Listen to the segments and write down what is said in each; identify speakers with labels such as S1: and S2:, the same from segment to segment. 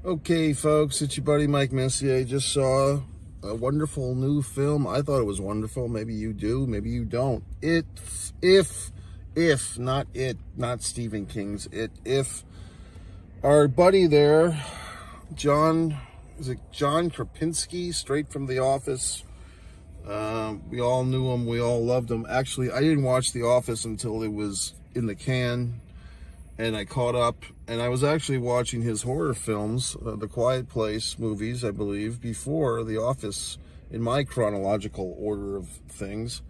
S1: Okay, folks, it's your buddy Mike Messier. Just saw a wonderful new film. I thought it was wonderful. Maybe you do, maybe you don't. Not Stephen King's It. If our buddy there, John Krasinski, straight from The Office. We all knew him. We all loved him. Actually, I didn't watch The Office until it was in the can. And I caught up, and I was actually watching his horror films, the Quiet Place movies, I believe, before The Office, in my chronological order of things.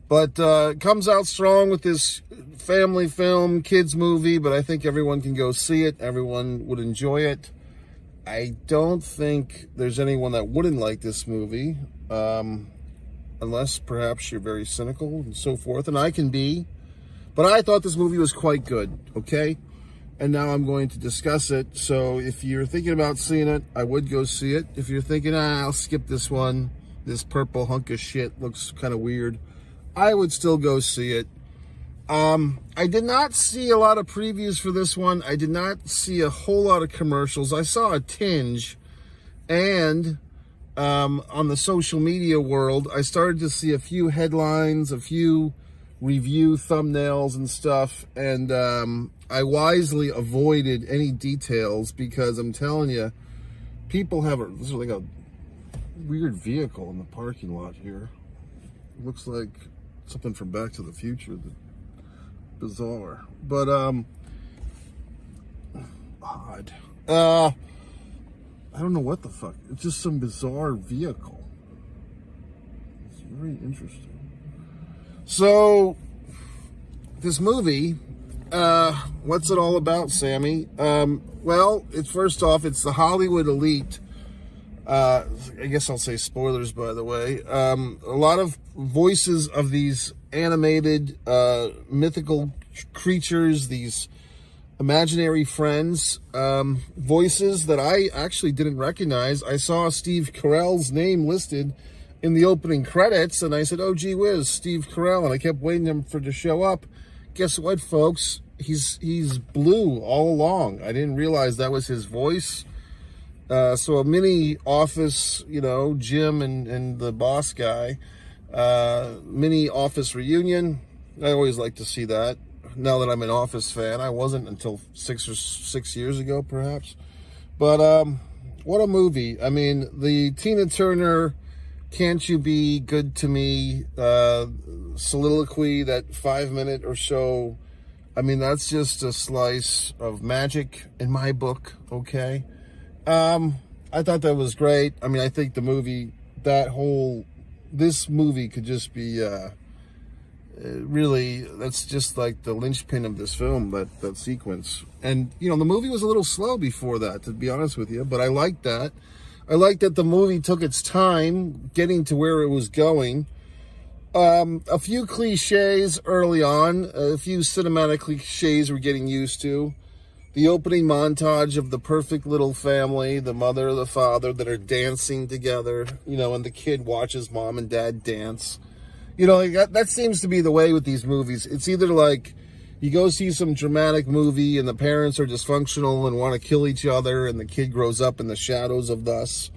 S1: But comes out strong with this family film, kids movie, but I think everyone can go see it. Everyone would enjoy it. I don't think there's anyone that wouldn't like this movie, unless perhaps you're very cynical and so forth, and I can be. But I thought this movie was quite good, okay? And now I'm going to discuss it. So if you're thinking about seeing it, I would go see it. If you're thinking, I'll skip this one, this purple hunk of shit looks kind of weird, I would still go see it. I did not see a lot of previews for this one. I did not see a whole lot of commercials. I saw a tinge. And on the social media world, I started to see a few headlines, a few review thumbnails and stuff, and I wisely avoided any details because I'm telling you, people have this is like a weird vehicle in the parking lot here. It looks like something from Back to the Future. Bizarre, but odd. I don't know what the fuck. It's just some bizarre vehicle. It's very interesting. So, this movie, what's it all about, Sammy? Well, first off, it's the Hollywood elite. I guess I'll say spoilers, by the way. A lot of voices of these animated, mythical creatures, these imaginary friends, voices that I actually didn't recognize. I saw Steve Carell's name listed in the opening credits, and I said, oh, gee whiz, Steve Carell, and I kept waiting for him to show up. Guess what, folks? He's blue all along. I didn't realize that was his voice. So a mini Office, Jim and the boss guy, mini Office reunion. I always like to see that. Now that I'm an Office fan, I wasn't until 6 years ago, perhaps. But what a movie. I mean, the Tina Turner "Can't You Be Good to Me" soliloquy, that 5-minute or so, I mean, that's just a slice of magic in my book, okay? I thought that was great. I mean, I think the movie, this movie could just be, really, that's just like the linchpin of this film, that sequence. And, the movie was a little slow before that, to be honest with you, but I liked that. I like that the movie took its time getting to where it was going. A few cliches early on, a few cinematic cliches we're getting used to. The opening montage of the perfect little family, the mother, the father, that are dancing together, and the kid watches mom and dad dance. That seems to be the way with these movies. It's either like you go see some dramatic movie and the parents are dysfunctional and want to kill each other and the kid grows up in the shadows of thus,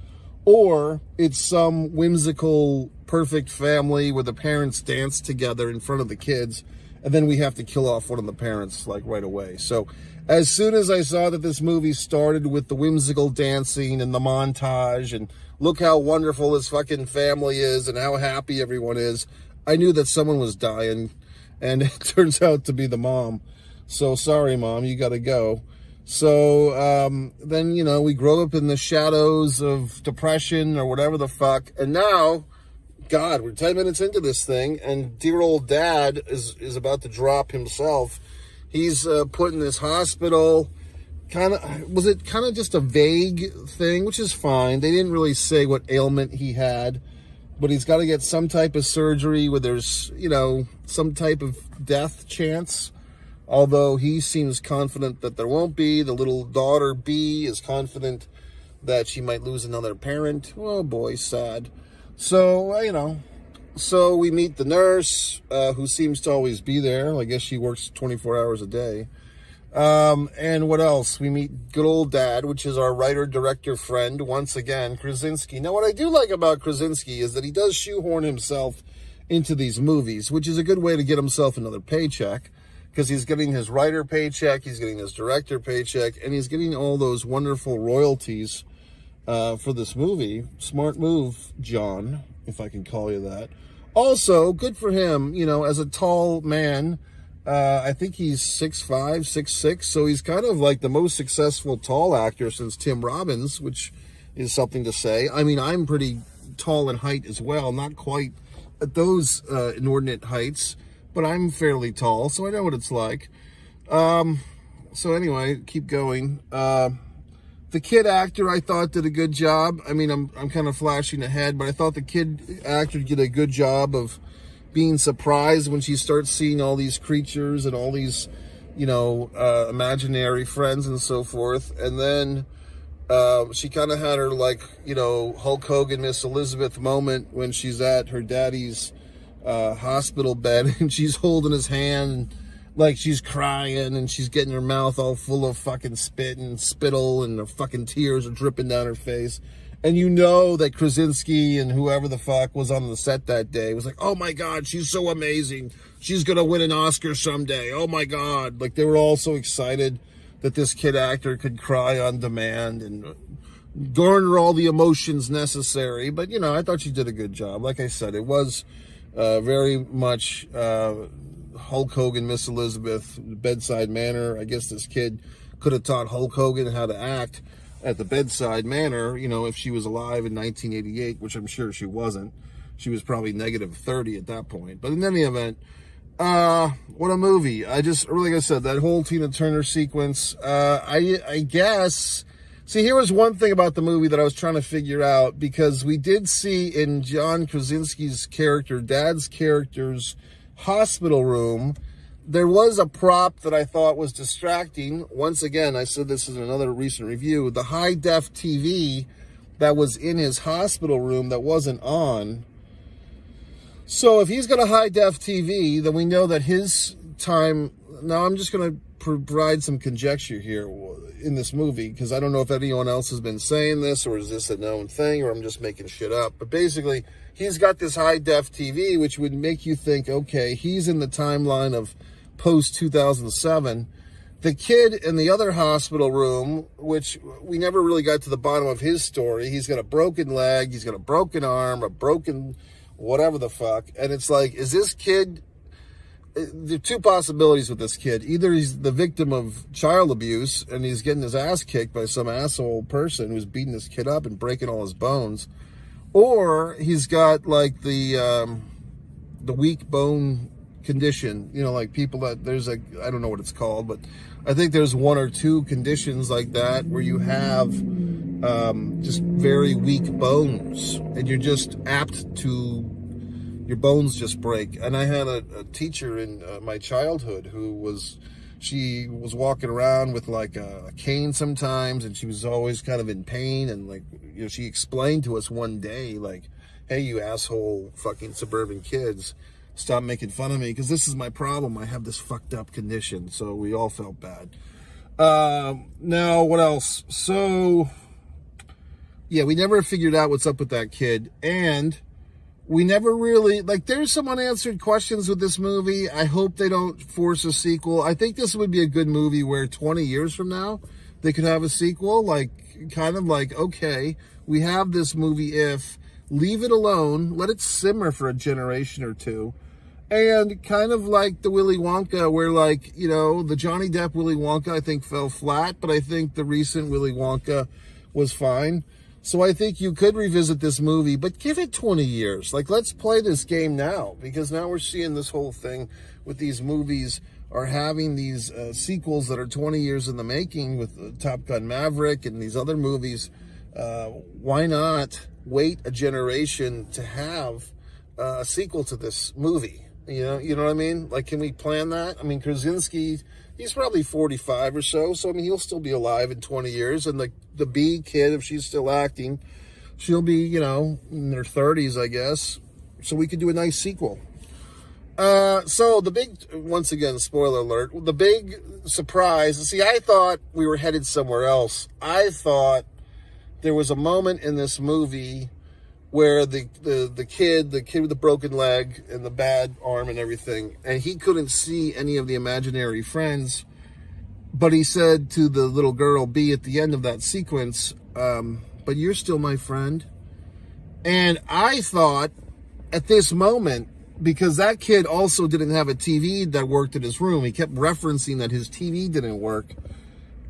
S1: or it's some whimsical, perfect family where the parents dance together in front of the kids and then we have to kill off one of the parents like right away. So as soon as I saw that this movie started with the whimsical dancing and the montage and look how wonderful this fucking family is and how happy everyone is, I knew that someone was dying. And it turns out to be the mom. So sorry, Mom, you got to go. So then, we grow up in the shadows of depression or whatever the fuck. And now, God, we're 10 minutes into this thing. And dear old dad is about to drop himself. He's put in this hospital. Was it kind of just a vague thing, which is fine. They didn't really say what ailment he had. But he's got to get some type of surgery where there's, some type of death chance. Although he seems confident that there won't be. The little daughter, B, is confident that she might lose another parent. Oh, boy, sad. So, so we meet the nurse, who seems to always be there. I guess she works 24 hours a day. And what else? We meet good old dad, which is our writer-director friend, once again, Krasinski. Now, what I do like about Krasinski is that he does shoehorn himself into these movies, which is a good way to get himself another paycheck, because he's getting his writer paycheck, he's getting his director paycheck, and he's getting all those wonderful royalties for this movie. Smart move, John, if I can call you that. Also, good for him, you know, as a tall man. I think he's 6'5", 6'6", so he's kind of like the most successful tall actor since Tim Robbins, which is something to say. I mean, I'm pretty tall in height as well, not quite at those inordinate heights, but I'm fairly tall, so I know what it's like. So anyway, keep going. The kid actor, I thought, did a good job. I mean, I'm kind of flashing ahead, but I thought the kid actor did a good job of being surprised when she starts seeing all these creatures and all these, you know, imaginary friends and so forth. And then she kind of had her, like, you know, Hulk Hogan, Miss Elizabeth moment when she's at her daddy's hospital bed and she's holding his hand, like she's crying and she's getting her mouth all full of fucking spit and spittle and the fucking tears are dripping down her face. And you know that Krasinski and whoever the fuck was on the set that day was like, oh my God, she's so amazing. She's going to win an Oscar someday. Oh my God. Like, they were all so excited that this kid actor could cry on demand and garner all the emotions necessary. But, you know, I thought she did a good job. Like I said, it was very much Hulk Hogan, Miss Elizabeth, bedside manner. I guess this kid could have taught Hulk Hogan how to act at the bedside manner, you know, if she was alive in 1988, which I'm sure she wasn't. She was probably negative 30 at that point. But in any event, what a movie. I just, like I said, that whole Tina Turner sequence, I guess, see, here was one thing about the movie that I was trying to figure out, because we did see in John Krasinski's character, Dad's character's hospital room, there was a prop that I thought was distracting. Once again, I said this in another recent review, the high-def TV that was in his hospital room that wasn't on. So if he's got a high-def TV, then we know that his time... Now, I'm just going to provide some conjecture here in this movie, because I don't know if anyone else has been saying this, or is this a known thing, or I'm just making shit up. But basically, he's got this high-def TV, which would make you think, okay, he's in the timeline of post-2007. The kid in the other hospital room, which we never really got to the bottom of his story, he's got a broken leg, he's got a broken arm, a broken whatever the fuck. And it's like, is this kid... There are two possibilities with this kid. Either he's the victim of child abuse and he's getting his ass kicked by some asshole person who's beating this kid up and breaking all his bones, or he's got like the weak bone condition, you know, like people that there's a, I don't know what it's called, but I think there's one or two conditions like that where you have just very weak bones and you're just apt to, your bones just break. And I had a teacher in my childhood who she was walking around with like a cane sometimes, and she was always kind of in pain. And like, you know, she explained to us one day, like, hey, you asshole fucking suburban kids, stop making fun of me, because this is my problem. I have this fucked up condition. So we all felt bad. Now, what else? So, yeah, we never figured out what's up with that kid. And we never really, like, there's some unanswered questions with this movie. I hope they don't force a sequel. I think this would be a good movie where 20 years from now, they could have a sequel. Like, kind of like, okay, we have this movie If, leave it alone, let it simmer for a generation or two. And kind of like the Willy Wonka, where, like, you know, the Johnny Depp Willy Wonka, I think, fell flat, but I think the recent Willy Wonka was fine. So I think you could revisit this movie, but give it 20 years. Like, let's play this game now, because now we're seeing this whole thing with these movies are having these sequels that are 20 years in the making with Top Gun Maverick and these other movies. Why not wait a generation to have a sequel to this movie? You know what I mean? Like, can we plan that? I mean, Krasinski, he's probably 45 or so. So, I mean, he'll still be alive in 20 years. And the B kid, if she's still acting, she'll be, you know, in her 30s, I guess. So we could do a nice sequel. So the big, once again, spoiler alert, the big surprise, see, I thought we were headed somewhere else. I thought there was a moment in this movie where the kid with the broken leg and the bad arm and everything, and he couldn't see any of the imaginary friends, but he said to the little girl B at the end of that sequence, but you're still my friend. And I thought at this moment, because that kid also didn't have a TV that worked in his room, he kept referencing that his TV didn't work.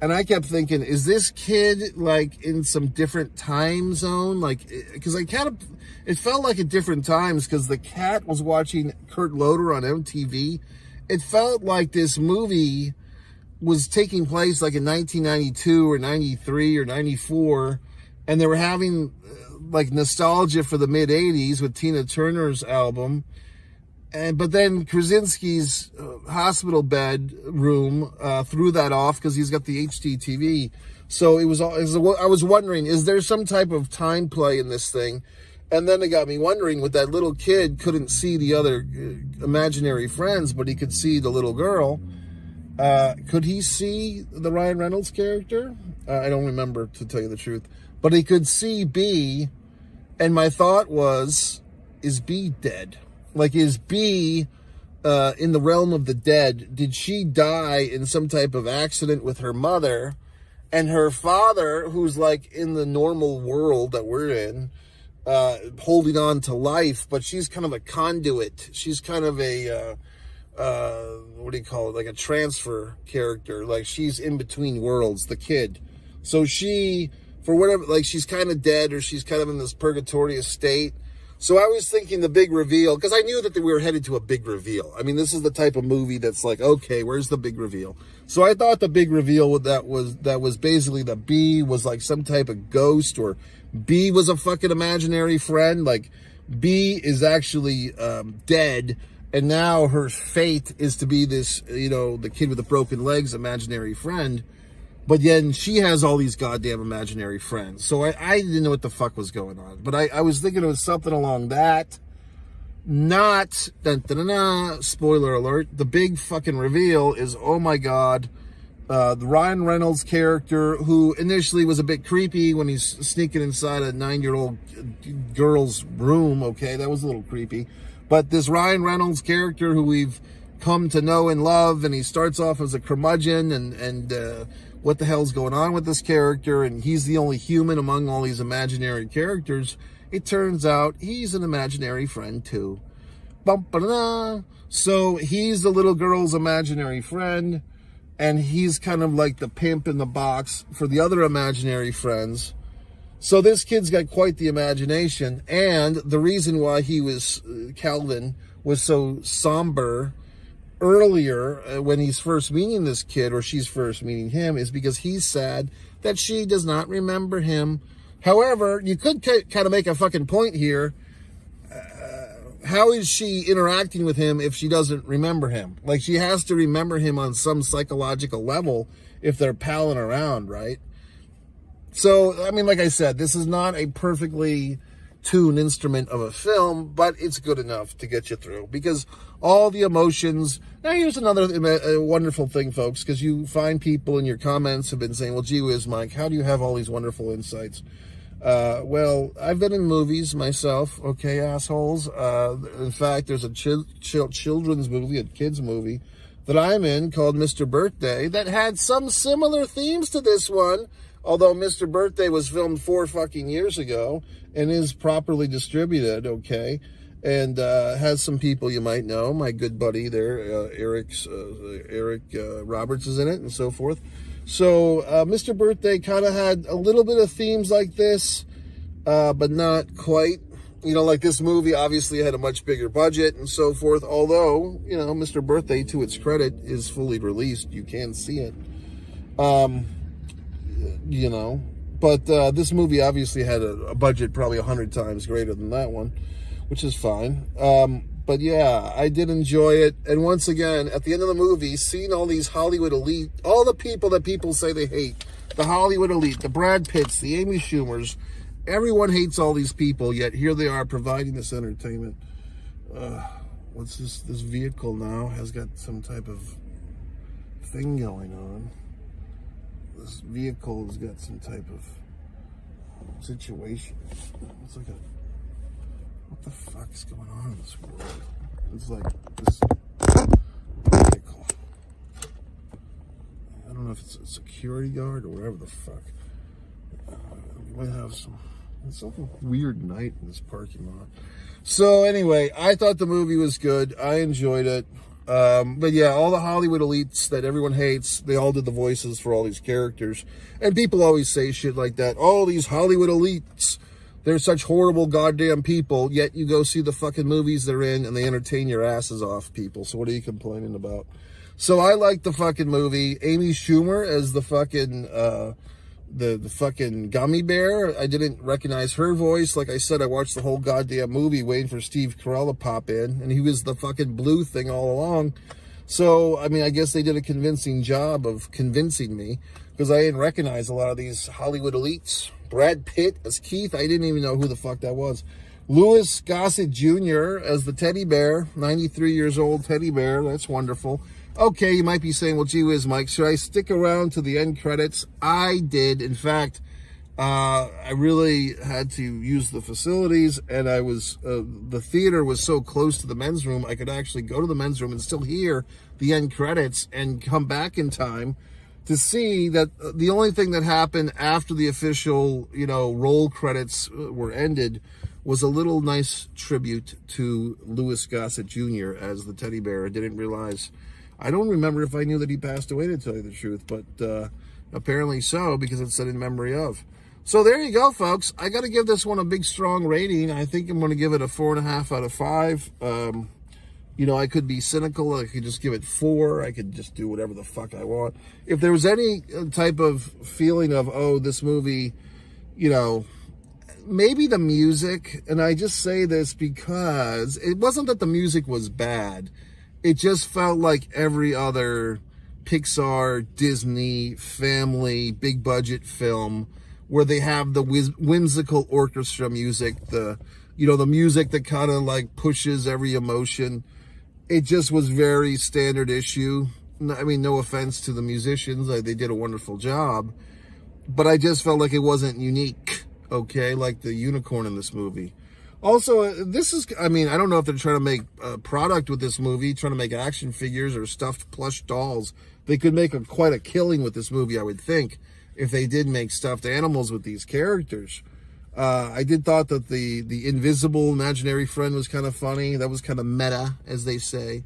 S1: And I kept thinking, is this kid like in some different time zone? Like, because it felt like at different times because the cat was watching Kurt Loder on MTV. It felt like this movie was taking place like in 1992 or 93 or 94. And they were having like nostalgia for the mid 80s with Tina Turner's album. But then Krasinski's hospital bed room threw that off because he's got the HD TV. So I was wondering, is there some type of time play in this thing? And then it got me wondering, with that little kid couldn't see the other imaginary friends, but he could see the little girl. Could he see the Ryan Reynolds character? I don't remember, to tell you the truth. But he could see B, and my thought was, is B dead? Like, is B in the realm of the dead? Did she die in some type of accident with her mother? And her father, who's like in the normal world that we're in, holding on to life, but she's kind of a conduit. She's kind of a, what do you call it? Like a transfer character. Like, she's in between worlds, the kid. So she, for whatever, like, she's kind of dead, or she's kind of in this purgatory state. So I was thinking the big reveal, because I knew that we were headed to a big reveal. I mean, this is the type of movie that's like, okay, where's the big reveal? So I thought the big reveal that was basically that B was like some type of ghost, or B was a fucking imaginary friend. Like, B is actually dead, and now her fate is to be this, the kid with the broken legs imaginary friend. But then she has all these goddamn imaginary friends. So I didn't know what the fuck was going on. But I was thinking it was something along that. Not, spoiler alert, the big fucking reveal is, oh my God, the Ryan Reynolds character, who initially was a bit creepy when he's sneaking inside a 9-year-old girl's room. Okay, that was a little creepy. But this Ryan Reynolds character, who we've come to know and love, and he starts off as a curmudgeon, and what the hell's going on with this character, and he's the only human among all these imaginary characters. It turns out he's an imaginary friend too. So he's the little girl's imaginary friend, and he's kind of like the pimp in the box for the other imaginary friends. So this kid's got quite the imagination, and the reason why Calvin was so somber earlier when he's first meeting this kid, or she's first meeting him, is because he's sad that she does not remember him. However, you could kind of make a fucking point here. How is she interacting with him if she doesn't remember him? Like, she has to remember him on some psychological level if they're palling around, right? So, I mean, like I said, this is not a perfectly tuned instrument of a film, but it's good enough to get you through, because all the emotions. Now, here's another wonderful thing, folks, because you find people in your comments have been saying, well, gee whiz, Mike, how do you have all these wonderful insights? Well, I've been in movies myself, okay, assholes. In fact, there's a children's movie, a kid's movie, that I'm in called Mr. Birthday that had some similar themes to this one, although Mr. Birthday was filmed 4 fucking years ago and is properly distributed, okay, and has some people you might know. My good buddy there, Eric Roberts is in it, and so forth. So Mr. Birthday kind of had a little bit of themes like this, but not quite. Like this movie obviously had a much bigger budget and so forth, although, Mr. Birthday, to its credit, is fully released. You can see it. But this movie obviously had a budget probably 100 times greater than that one, which is fine. But yeah, I did enjoy it. And once again, at the end of the movie, seeing all these Hollywood elite, all the people that people say they hate, the Hollywood elite, the Brad Pitts, the Amy Schumers, everyone hates all these people, yet here they are providing this entertainment. what's this vehicle now has got some type of thing going on. This vehicle has got some type of situation. It's like what the fuck is going on in this world? It's like this vehicle. I don't know if it's a security guard or whatever the fuck. We might have something weird night in this parking lot. So anyway, I thought the movie was good. I enjoyed it. But yeah, all the Hollywood elites that everyone hates, they all did the voices for all these characters. And people always say shit like that. Oh, these Hollywood elites, they're such horrible goddamn people. Yet you go see the fucking movies they're in and they entertain your asses off, people. So what are you complaining about? So I liked the fucking movie. Amy Schumer as the fucking, the fucking gummy bear. I didn't recognize her voice. Like I said, I watched the whole goddamn movie waiting for Steve Carell to pop in, and he was the fucking blue thing all along. So, I mean, I guess they did a convincing job of convincing me, because I didn't recognize a lot of these Hollywood elites. Brad Pitt as Keith, I didn't even know who the fuck that was. Louis Gossett Jr. as the teddy bear, 93 years old teddy bear. That's wonderful. Okay, you might be saying, well, gee whiz, Mike, should I stick around to the end credits? I did. In fact, I really had to use the facilities, and I was, the theater was so close to the men's room, I could actually go to the men's room and still hear the end credits and come back in time to see that the only thing that happened after the official, roll credits were ended was a little nice tribute to Louis Gossett Jr. as the teddy bear. I didn't realize. I don't remember if I knew that he passed away, to tell you the truth, but apparently so, because it said in memory of. So there you go, folks. I got to give this one a big, strong rating. I think I'm going to give it a 4.5 out of 5. I could be cynical. I could just give it 4. I could just do whatever the fuck I want. If there was any type of feeling of, oh, this movie, maybe the music, and I just say this because it wasn't that the music was bad. It just felt like every other Pixar, Disney, family, big budget film where they have the whimsical orchestra music, the music that kind of like pushes every emotion. It just was very standard issue. I mean, no offense to the musicians. They did a wonderful job. But I just felt like it wasn't unique, okay, like the unicorn in this movie. Also, I don't know if they're trying to make a product with this movie, trying to make action figures or stuffed plush dolls. They could make quite a killing with this movie, I would think, if they did make stuffed animals with these characters. I did thought that the invisible imaginary friend was kind of funny. That was kind of meta, as they say.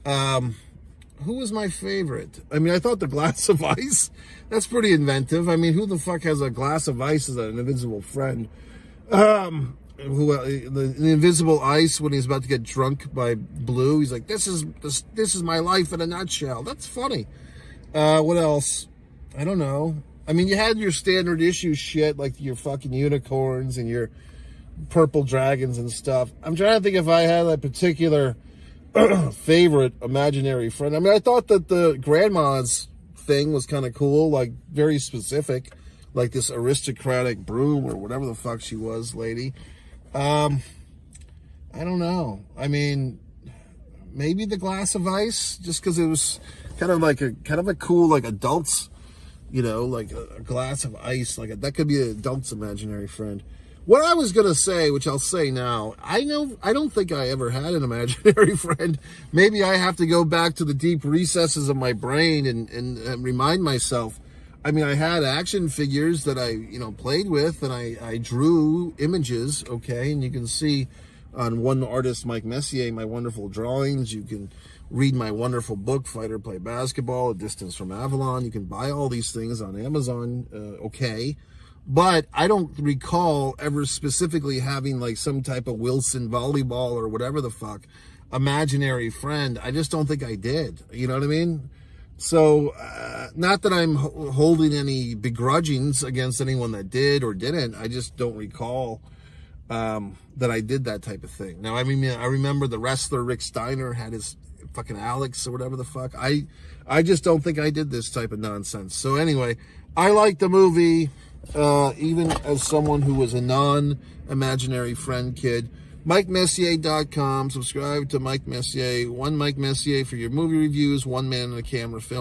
S1: Who was my favorite? I mean, I thought the glass of ice, that's pretty inventive. I mean, who the fuck has a glass of ice as an invisible friend? The invisible ice, when he's about to get drunk by Blue, he's like, this is my life in a nutshell. That's funny. What else? I don't know. I mean, you had your standard issue shit, like your fucking unicorns and your purple dragons and stuff. I'm trying to think if I had a particular favorite imaginary friend. I mean, I thought that the grandma's thing was kind of cool, like very specific, like this aristocratic broom or whatever the fuck she was, lady. I don't know. I mean, maybe the glass of ice, just because it was kind of a cool, like, adults, like a glass of ice, that could be an adult's imaginary friend. What I was going to say, which I'll say now, I don't think I ever had an imaginary friend. Maybe I have to go back to the deep recesses of my brain and remind myself. I mean, I had action figures that I, played with, and I drew images, okay? And you can see on one artist, Mike Messier, my wonderful drawings. You can read my wonderful book, Fighter Play Basketball, A Distance from Avalon. You can buy all these things on Amazon, okay? But I don't recall ever specifically having, like, some type of Wilson volleyball or whatever the fuck imaginary friend. I just don't think I did. You know what I mean? So, not that I'm holding any begrudgings against anyone that did or didn't. I just don't recall that I did that type of thing. Now, I mean, I remember the wrestler Rick Steiner had his fucking Alex or whatever the fuck. I just don't think I did this type of nonsense. So anyway, I like the movie, even as someone who was a non-imaginary friend kid. MikeMessier.com. Subscribe to Mike Messier. One Mike Messier for your movie reviews, one man in a camera film.